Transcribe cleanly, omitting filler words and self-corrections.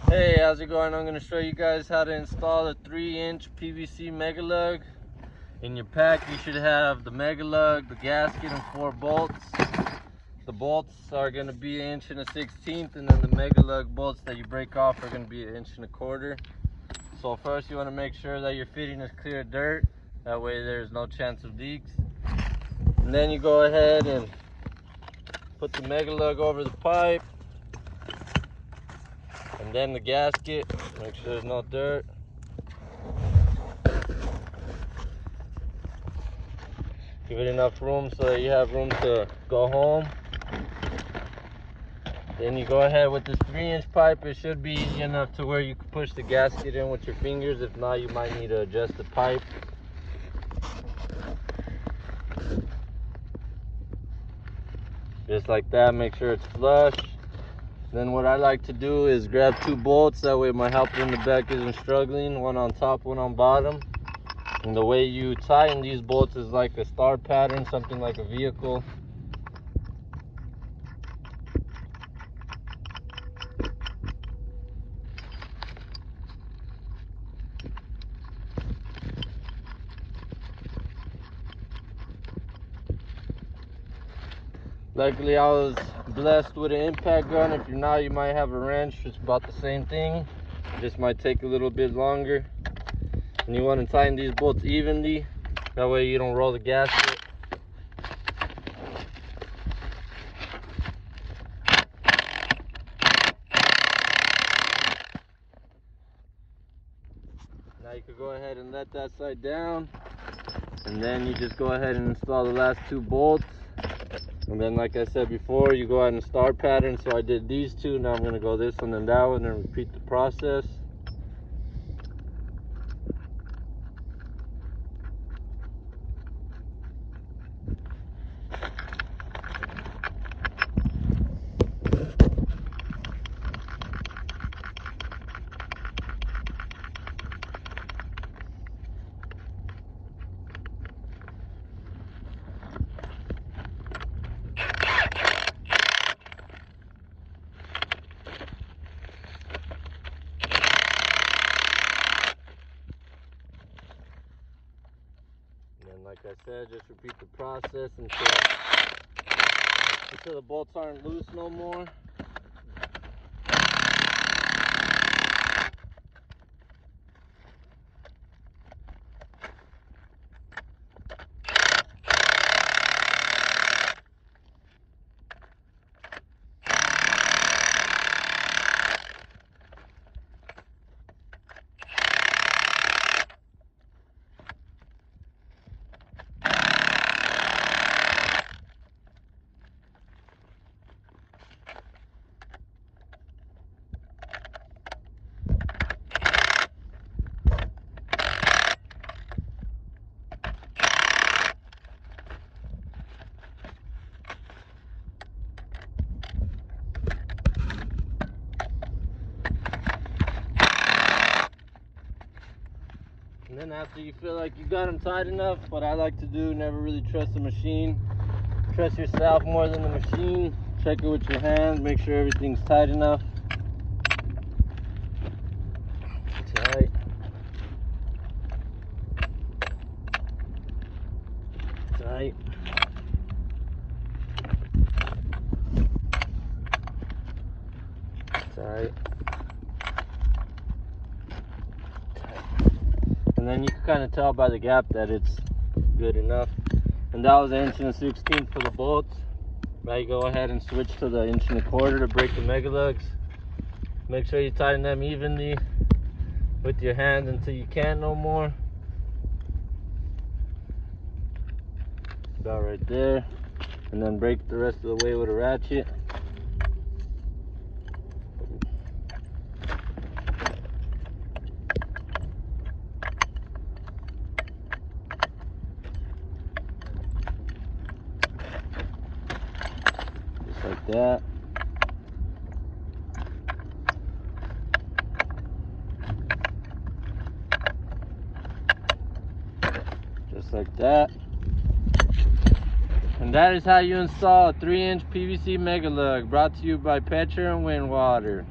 Hey, how's it going? I'm going to show you guys how to install a 3-inch PVC Megalug. In your pack you should have the Megalug, the gasket, and 4 bolts. The bolts are going to be 1 1/16 inches, and then the Megalug bolts that you break off are going to be 1 1/4 inches. So first you want to make sure that your fitting is clear of dirt, that way there's no chance of leaks. And then you go ahead and put the Megalug over the pipe, and then the gasket, make sure there's no dirt. Give it enough room so that you have room to go home. Then you go ahead with this 3-inch pipe. It should be easy enough to where you can push the gasket in with your fingers. If not, you might need to adjust the pipe. Just like that, make sure it's flush. Then what I like to do is grab 2 bolts, that way my helper in the back isn't struggling, one on top, one on bottom. And the way you tighten these bolts is like a star pattern, something like a vehicle. Luckily I was blessed with an impact gun. If you're not, you might have a wrench. It's about the same thing, just might take a little bit longer. And you want to tighten these bolts evenly, that way you don't roll the gasket. Now you can go ahead and let that side down, and then you just go ahead and install the last 2 bolts. And then, like I said before, you go out in star pattern. So I did these 2, now I'm going to go this one and that one and repeat the process. And like I said, just repeat the process until the bolts aren't loose no more. And then after you feel like you got them tight enough, what I like to do, never really trust the machine. Trust yourself more than the machine. Check it with your hand, make sure everything's tight enough. Tight. Tight. Tight. And then you can kind of tell by the gap that it's good enough. And that was 1 1/16 inches for the bolts. Now you go ahead and switch to the 1 1/4 inches to break the Megalugs. Make sure you tighten them evenly with your hand until you can't no more. About right there. And then break the rest of the way with a ratchet. Like that. Just like that. And that is how you install a 3-inch PVC Megalug, brought to you by Petra and Win Water.